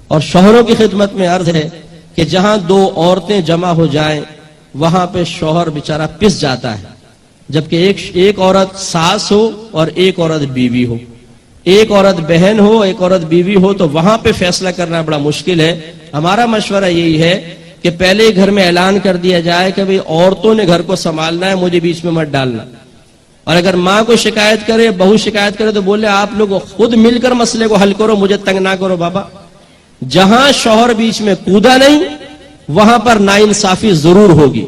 اور شوہروں کی خدمت میں عرض ہے کہ جہاں دو عورتیں جمع ہو جائیں وہاں پہ شوہر بیچارہ پس جاتا ہے، جبکہ ایک عورت ساس ہو اور ایک عورت بیوی ہو، ایک عورت بہن ہو ایک عورت بیوی ہو تو وہاں پہ فیصلہ کرنا بڑا مشکل ہے۔ ہمارا مشورہ یہی ہے کہ پہلے ہی گھر میں اعلان کر دیا جائے کہ بھئی عورتوں نے گھر کو سنبھالنا ہے، مجھے بیچ میں مت ڈالنا۔ اور اگر ماں کو شکایت کرے، بہو شکایت کرے تو بولے آپ لوگ خود مل کر مسئلے کو حل کرو، مجھے تنگ نہ کرو بابا۔ جہاں شوہر بیچ میں کودا نہیں وہاں پر ناانصافی ضرور ہوگی،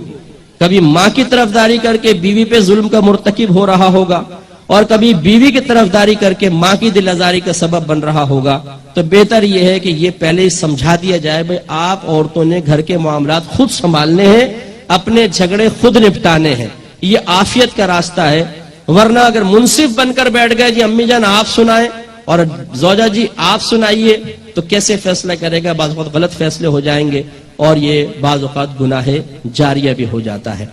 کبھی ماں کی طرفداری کر کے بیوی پہ ظلم کا مرتکب ہو رہا ہوگا اور کبھی بیوی کی طرفداری کر کے ماں کی دل آزاری کا سبب بن رہا ہوگا۔ تو بہتر یہ ہے کہ یہ پہلے ہی سمجھا دیا جائے بھئی آپ عورتوں نے گھر کے معاملات خود سنبھالنے ہیں، اپنے جھگڑے خود نپٹانے ہیں، یہ عافیت کا راستہ ہے۔ ورنہ اگر منصف بن کر بیٹھ گئے جی امی جان آپ سنائیں اور زوجہ جی آپ سنائیے تو کیسے فیصلہ کرے گا؟ بعض اوقات غلط فیصلے ہو جائیں گے اور یہ بعض اوقات گناہ جاریہ بھی ہو جاتا ہے۔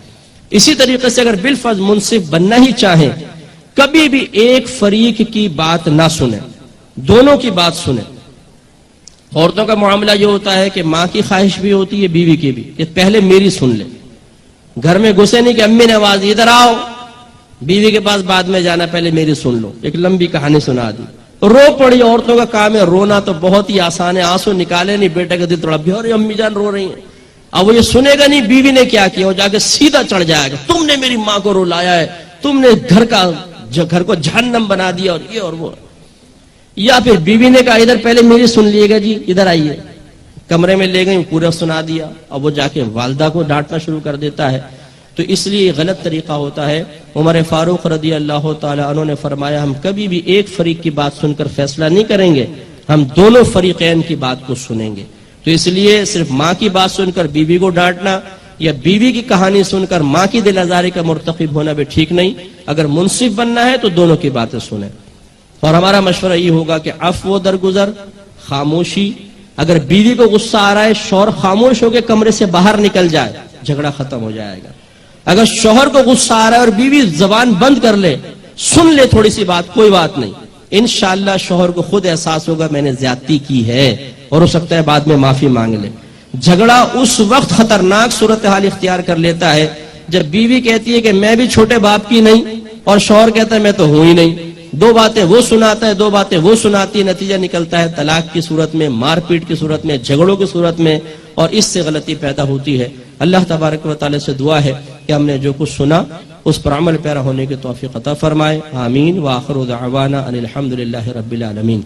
اسی طریقے سے اگر بالفرض منصف بننا ہی چاہیں کبھی بھی ایک فریق کی بات نہ سنیں، دونوں کی بات سنیں۔ عورتوں کا معاملہ یہ ہوتا ہے کہ ماں کی خواہش بھی ہوتی ہے بیوی کی بھی کہ پہلے میری سن لے، گھر میں گھسے نہیں کہ امی نے آواز دی ادھر آؤ، بیوی کے پاس بعد میں جانا، پہلے میری سن لو۔ ایک لمبی کہانی سنا دی، رو پڑی۔ عورتوں کا کام ہے رونا، تو بہت ہی آسان ہے، آنسو نکالے نہیں، بیٹے کا دل تھوڑا بھی اور امی جان رو رہی ہیں۔ اب وہ یہ سنے گا نہیں بیوی نے کیا کیا، وہ جا کے سیدھا چڑھ جائے گا تم نے میری ماں کو رلایا ہے، تم نے گھر کو جہنم بنا دیا اور یہ اور وہ۔ یا پھر بیوی نے کہا ادھر پہلے میری سن لیے گا جی، ادھر آئیے، کمرے میں لے گئی پورا سنا دیا، اب وہ جا کے والدہ کو ڈانٹنا شروع کر دیتا ہے۔ تو اس لیے غلط طریقہ ہوتا ہے۔ عمر فاروق رضی اللہ تعالی عنہ نے فرمایا ہم کبھی بھی ایک فریق کی بات سن کر فیصلہ نہیں کریں گے، ہم دونوں فریقین کی بات کو سنیں گے۔ تو اس لیے صرف ماں کی بات سن کر بیوی کو ڈانٹنا یا بیوی کی کہانی سن کر ماں کی دل آزاری کا مرتکب ہونا بھی ٹھیک نہیں۔ اگر منصف بننا ہے تو دونوں کی باتیں سنیں۔ اور ہمارا مشورہ یہ ہوگا کہ عفو درگزر، خاموشی۔ اگر بیوی کو غصہ آ رہا ہے شوہر خاموش ہو کے کمرے سے باہر نکل جائے، جھگڑا ختم ہو جائے گا۔ اگر شوہر کو غصہ آ رہا ہے اور بیوی زبان بند کر لے، سن لے تھوڑی سی بات، کوئی بات نہیں، انشاءاللہ شوہر کو خود احساس ہوگا میں نے زیادتی کی ہے اور ہو سکتا ہے بعد میں معافی مانگ لے۔ جھگڑا اس وقت خطرناک صورتحال اختیار کر لیتا ہے جب بیوی کہتی ہے کہ میں بھی چھوٹے باپ کی نہیں اور شوہر کہتا ہے میں تو ہوں ہی نہیں، دو باتیں وہ سناتا ہے، دو باتیں وہ سناتی ہے، نتیجہ نکلتا ہے طلاق کی صورت میں، مار پیٹ کی صورت میں، جھگڑوں کی صورت میں، اور اس سے غلطی پیدا ہوتی ہے۔ اللہ تبارک و تعالی سے دعا ہے کہ ہم نے جو کچھ سنا اس پر عمل پیرا ہونے کی توفیق عطا فرمائے، آمین۔ وآخر دعوانا ان الحمدللہ رب العالمین۔